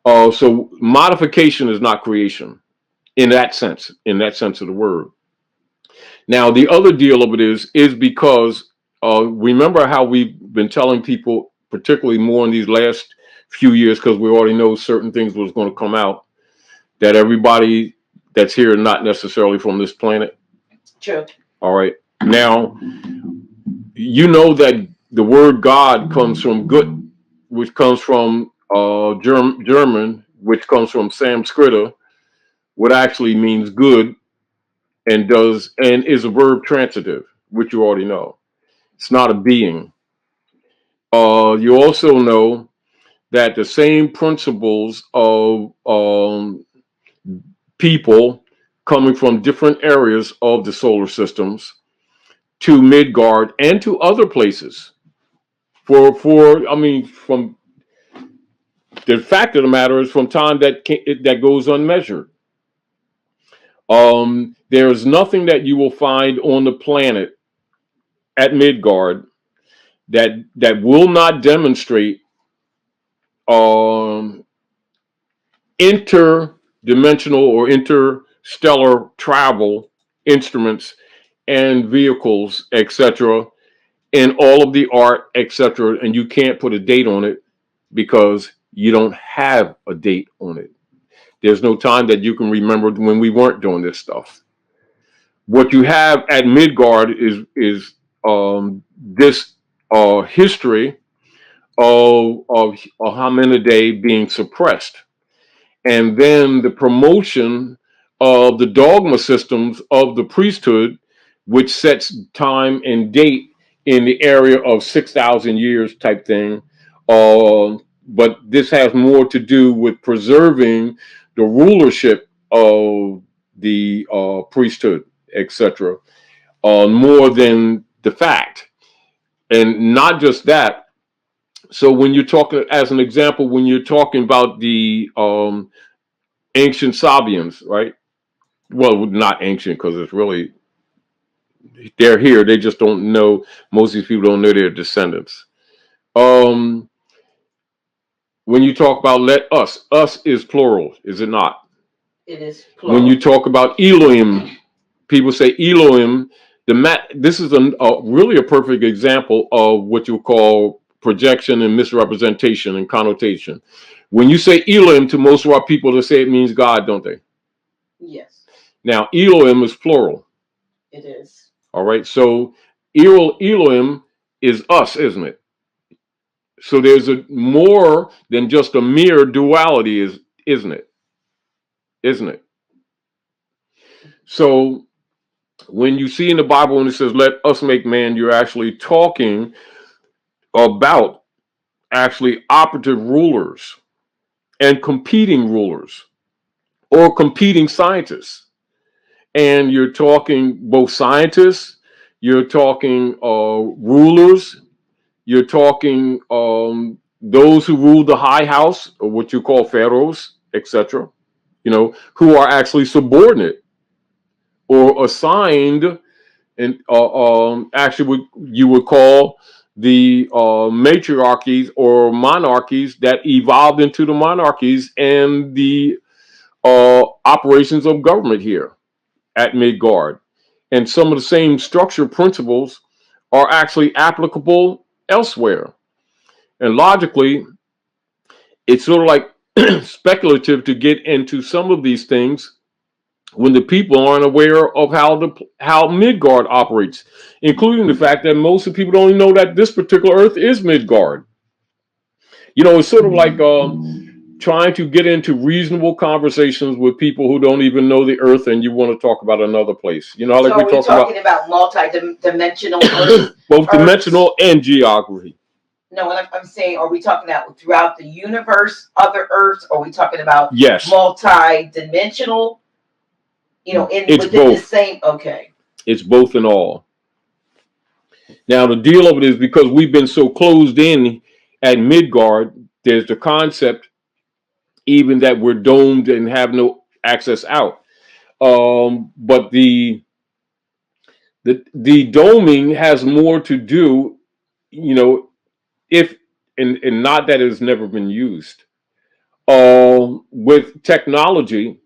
So modification is not creation in that sense of the word. Now, the other deal of it is because remember how we've been telling people, particularly more in these last few years, because we already know certain things was going to come out, that everybody that's here is not necessarily from this planet.
True.
All right. Now, you know that the word God comes from good, which comes from German, which comes from Sanskrit, what actually means good and is a verb transitive, which you already know. It's not a being. You also know that the same principles of people coming from different areas of the solar systems to Midgard and to other places. I mean, from the fact of the matter is, from time that goes unmeasured. There's nothing that you will find on the planet at Midgard that will not demonstrate um, interdimensional or interstellar travel instruments and vehicles, etc., in all of the art, etc., and you can't put a date on it because you don't have a date on it. There's no time that you can remember when we weren't doing this stuff. What you have at Midgard is this history of a hominidae being suppressed, and then the promotion of the dogma systems of the priesthood, which sets time and date in the area of 6,000 years type thing. But this has more to do with preserving the rulership of the priesthood, etc., more than the fact. And not just that. So when you're talking, as an example, when you're talking about the ancient Sabians, right? Well, not ancient because it's really they're here. They just don't know. Most of these people don't know their descendants. Um, when you talk about us is plural, is it not?
It is plural.
When you talk about Elohim, people say Elohim. This is really a perfect example of what you call projection and misrepresentation and connotation. When you say Elohim, to most of our people, they say it means God, don't they?
Yes.
Now, Elohim is plural.
It is.
All right. So Elohim is us, isn't it? So there's a more than just a mere duality, isn't it? Isn't it? So when you see in the Bible when it says let us make man, you're actually talking about actually operative rulers and competing rulers or competing scientists. And you're talking both scientists, you're talking rulers, you're talking those who rule the high house, or what you call pharaohs, etc., who are actually subordinate or assigned, and actually you would call the matriarchies or monarchies that evolved into the monarchies and the operations of government here at Midgard. And some of the same structure principles are actually applicable elsewhere. And logically, it's sort of like speculative to get into some of these things when the people aren't aware of how Midgard operates, including the fact that most of the people don't even know that this particular Earth is Midgard. It's sort of like trying to get into reasonable conversations with people who don't even know the Earth, and you want to talk about another place. Like
so we're talking about multi-dimensional Earth,
both dimensional and geography.
No, what I'm saying, are we talking about throughout the universe, other Earths? Or are we talking about multi-dimensional? It's within both. The same. Okay.
It's both and all. Now the deal of it is because we've been so closed in at Midgard, there's the concept even that we're domed and have no access out. But the doming has more to do, you know, if and not that it's never been used. With technology,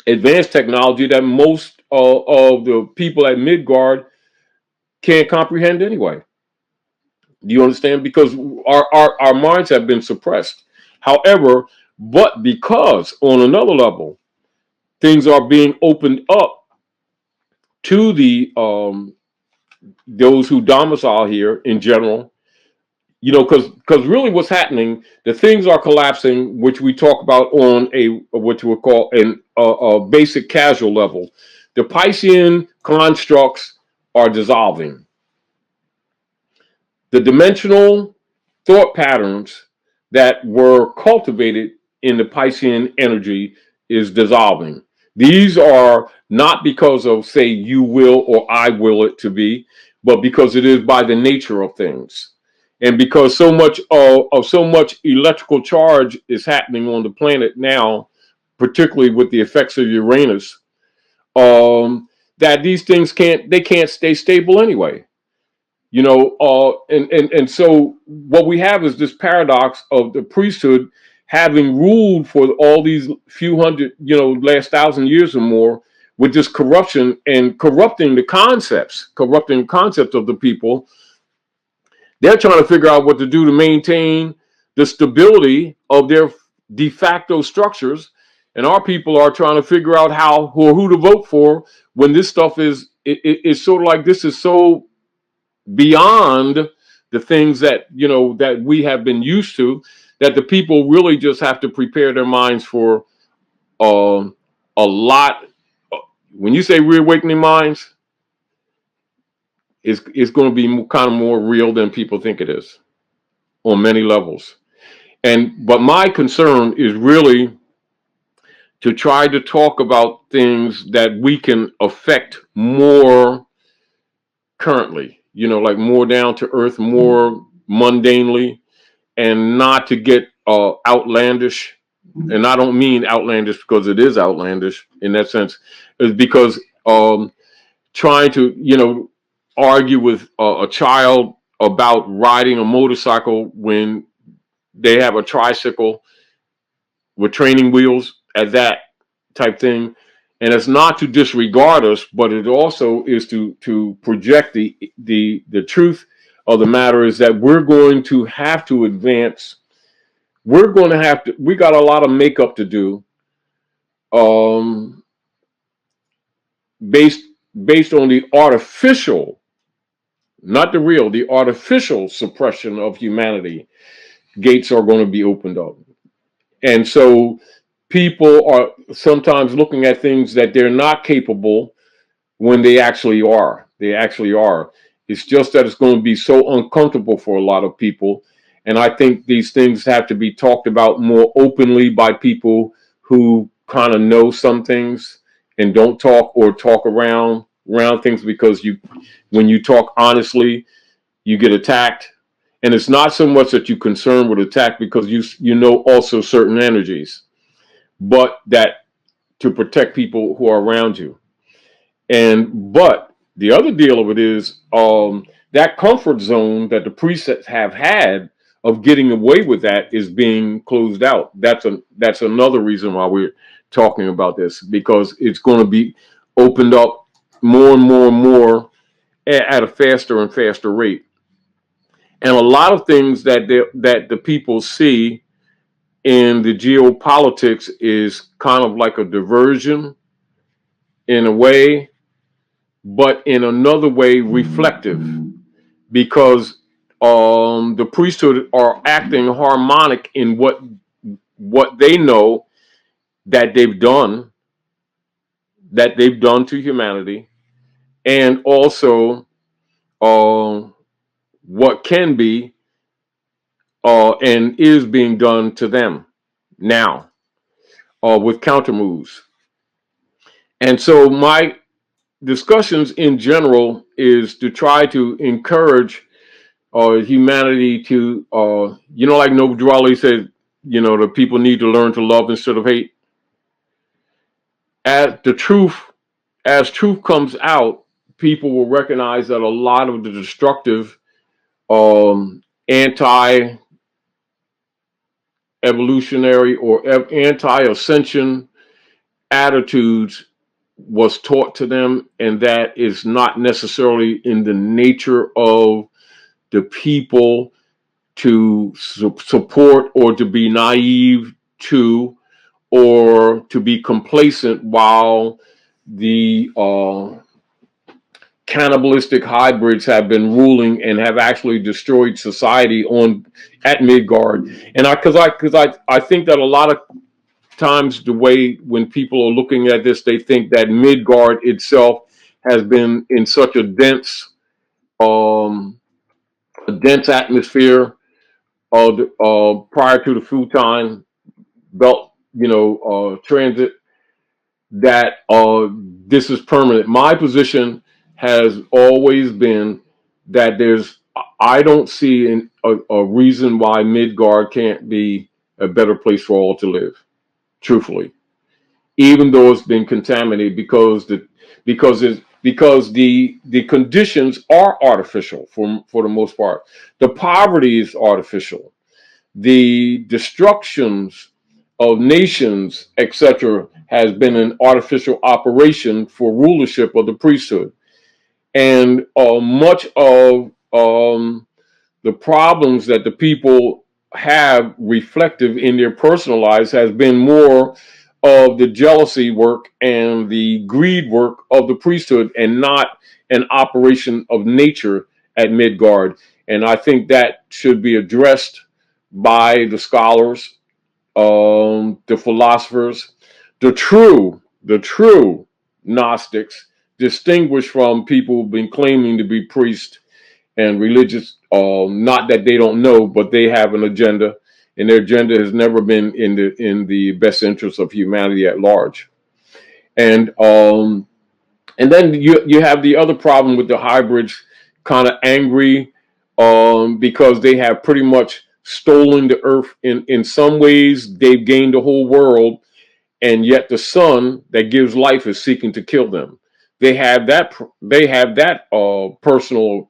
advanced technology that most of the people at Midgard can't comprehend anyway. Do you understand? Because our minds have been suppressed. However, but because on another level, things are being opened up to the those who domicile here in general, you know, because really what's happening, the things are collapsing, which we talk about on a what you would call an a basic casual level. The Piscean constructs are dissolving. The dimensional thought patterns that were cultivated in the Piscean energy is dissolving. These are not because of, say, you will or I will it to be, but because it is by the nature of things. And because so much electrical charge is happening on the planet now, particularly with the effects of Uranus, that these things can't stay stable anyway. You know, and so what we have is this paradox of the priesthood having ruled for all these few hundred, you know, last 1,000 years or more, with this corruption and corrupting concepts of the people. They're trying to figure out what to do to maintain the stability of their de facto structures, and our people are trying to figure out how or who to vote for when this stuff is sort of like this is so beyond the things that, you know, that we have been used to, that the people really just have to prepare their minds for uh, a lot. When you say reawakening minds, it's going to be kind of more real than people think it is on many levels. But my concern is really to try to talk about things that we can affect more currently, you know, like more down to earth, more mundanely, and not to get outlandish. And I don't mean outlandish because it is outlandish in that sense, is because trying to, you know, argue with a child about riding a motorcycle when they have a tricycle with training wheels at that type thing. And it's not to disregard us, but it also is to project the truth of the matter is that we're going to have to advance. We're going to have to. We got a lot of makeup to do, um, based based on the artificial, not the real, the artificial suppression of humanity. Gates are going to be opened up, and so people are sometimes looking at things that they're not capable when they actually are. They actually are. It's just that it's going to be so uncomfortable for a lot of people. And I think these things have to be talked about more openly by people who kind of know some things and don't talk or talk around things, because when you talk honestly, you get attacked. And it's not so much that you're concerned with attack because you know also certain energies, but that to protect people who are around you. But the other deal of it is that comfort zone that the priests have had of getting away with that is being closed out. That's another reason why we're talking about this, because it's going to be opened up more and more and more at a faster and faster rate. And a lot of things that the people see in the geopolitics is kind of like a diversion in a way, but in another way reflective, because the priesthood are acting harmonic in what they know that they've done to humanity, and also uh, what can be and is being done to them now, with counter moves. And so my discussions in general is to try to encourage humanity to, you know, like Noble Drawley said, you know, the people need to learn to love instead of hate. as truth comes out, people will recognize that a lot of the destructive anti-evolutionary or anti-ascension attitudes was taught to them, and that is not necessarily in the nature of the people to support or to be naive to or to be complacent while the cannibalistic hybrids have been ruling and have actually destroyed society on at Midgard. And I think that a lot of times the way when people are looking at this, they think that Midgard itself has been in such um, a dense atmosphere prior to the Futon belt, transit, that this is permanent. My position has always been that I don't see a reason why Midgard can't be a better place for all to live, truthfully, even though it's been contaminated because the conditions are artificial for the most part. The poverty is artificial. The destructions of nations, etc., has been an artificial operation for rulership of the priesthood. And much of the problems that the people have reflective in their personal lives has been more of the jealousy work and the greed work of the priesthood and not an operation of nature at Midgard. And I think that should be addressed by the scholars, the philosophers, the true Gnostics, distinguished from people who've been claiming to be priests and religious. Not that they don't know, but they have an agenda, and their agenda has never been in the best interest of humanity at large. And then you have the other problem with the hybrids, kind of angry because they have pretty much stolen the earth. In some ways, they've gained the whole world, and yet the sun that gives life is seeking to kill them. They have that. They have that personal,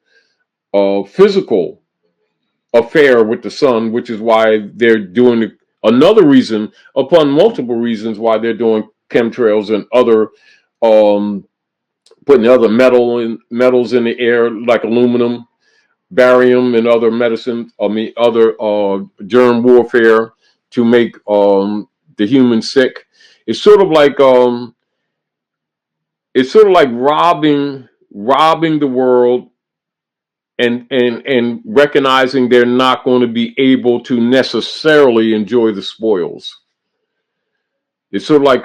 physical affair with the sun, which is why they're doing another reason upon multiple reasons why they're doing chemtrails and other putting other metals in the air like aluminum, barium, and other medicines. Other germ warfare to make the human sick. It's sort of like robbing the world and recognizing they're not going to be able to necessarily enjoy the spoils. It's sort of like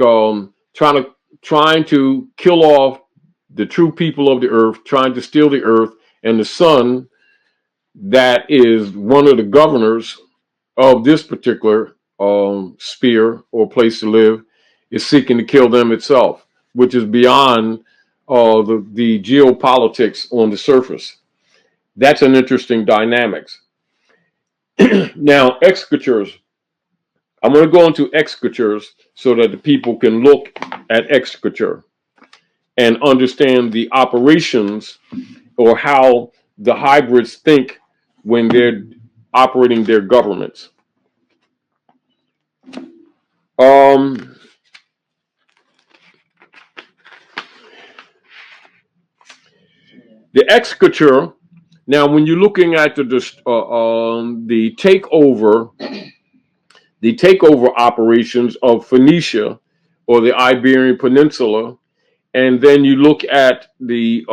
trying to kill off the true people of the earth, trying to steal the earth, and the sun, that is one of the governors of this particular sphere or place to live, is seeking to kill them itself, which is beyond the geopolitics on the surface. That's an interesting dynamics. Now, executures. I'm going to go into executures so that the people can look at executure and understand the operations or how the hybrids think when they're operating their governments. The executure. Now, when you're looking at the takeover operations of Phoenicia or the Iberian Peninsula, and then you look at the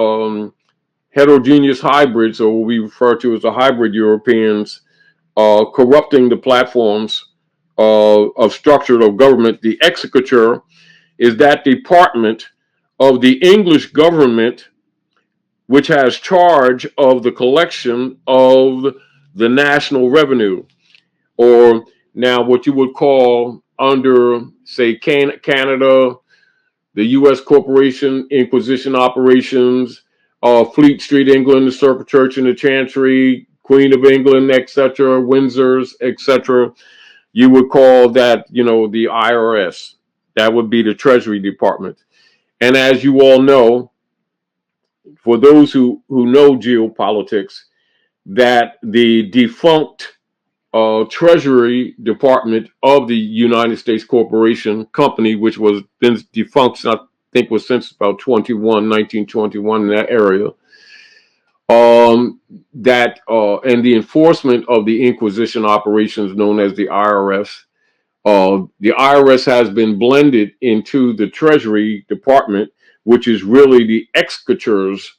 heterogeneous hybrids, or what we refer to as the hybrid Europeans, corrupting the platforms of structure of government. The executure is that department of the English government which has charge of the collection of the national revenue, or now what you would call under, say, Canada, the U.S. Corporation Inquisition operations, Fleet Street, England, the Circuit Church and the Chancery, Queen of England, etc., Windsor's, etc. You would call that, the IRS. That would be the Treasury Department. And as you all know, for those who know geopolitics, that the defunct Treasury Department of the United States Corporation Company, which was been defunct, I think was since about 1921 in that area, and the enforcement of the Inquisition operations known as the IRS. The IRS has been blended into the Treasury Department, which is really the executors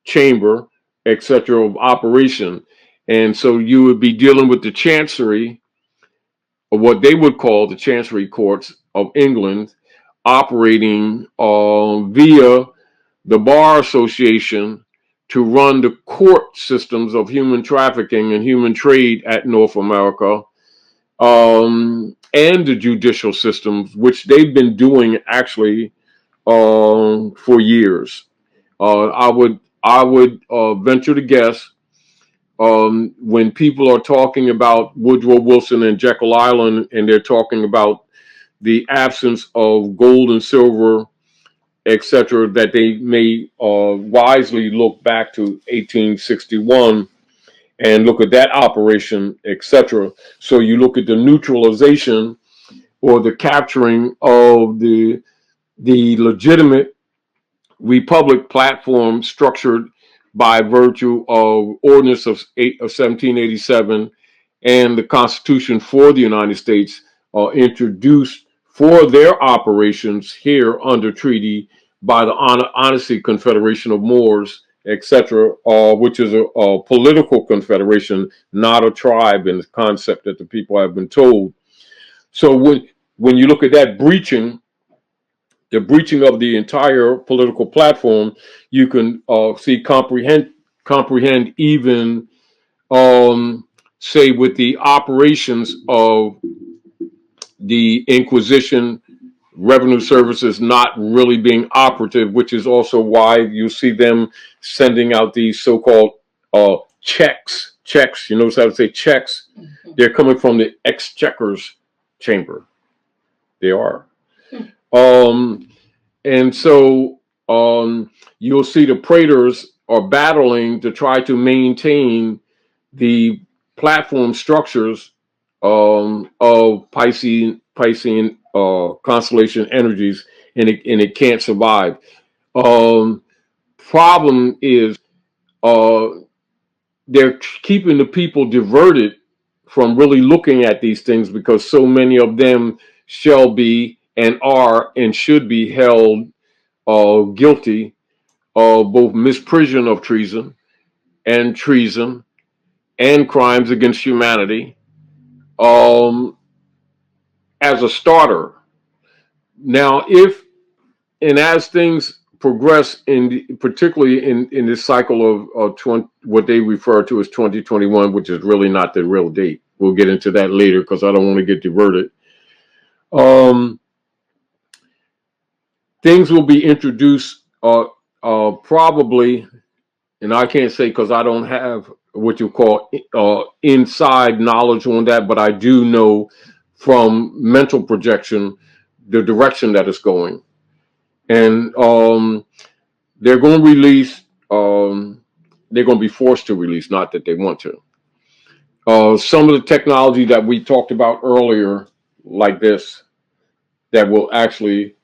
chamber, etc., of operation. And so you would be dealing with the Chancery, or what they would call the Chancery Courts of England, operating via the Bar Association to run the court systems of human trafficking and human trade at North America, and the judicial systems, which they've been doing actually for years. I would venture to guess, when people are talking about Woodrow Wilson and Jekyll Island, and they're talking about the absence of gold and silver, etc., that they may wisely look back to 1861 and look at that operation, etc. So you look at the neutralization or the capturing of the legitimate republic platform structured by virtue of Ordinance of 1787 and the Constitution for the United States, introduced for their operations here under treaty by the Honesty Confederation of Moors, etc., which is a political confederation, not a tribe in the concept that the people have been told. So when you look at that breaching, the breaching of the entire political platform, you can comprehend even, say, with the operations of the Inquisition revenue services not really being operative, which is also why you see them sending out these so-called checks. You notice how to say checks? Mm-hmm. They're coming from the exchequers chamber. They are. And so you'll see the Praters are battling to try to maintain the platform structures of Piscean constellation energies, and it can't survive. Problem is, they're keeping the people diverted from really looking at these things, because so many of them shall be and are and should be held guilty of both misprision of treason and crimes against humanity, as a starter. Now, if and as things progress, particularly in this cycle of what they refer to as 2021, which is really not the real date. We'll get into that later because I don't want to get diverted. Things will be introduced probably, and I can't say because I don't have what you call inside knowledge on that, but I do know from mental projection the direction that it's going. And they're going to release, they're going to be forced to release, not that they want to. Some of the technology that we talked about earlier, like this, that will actually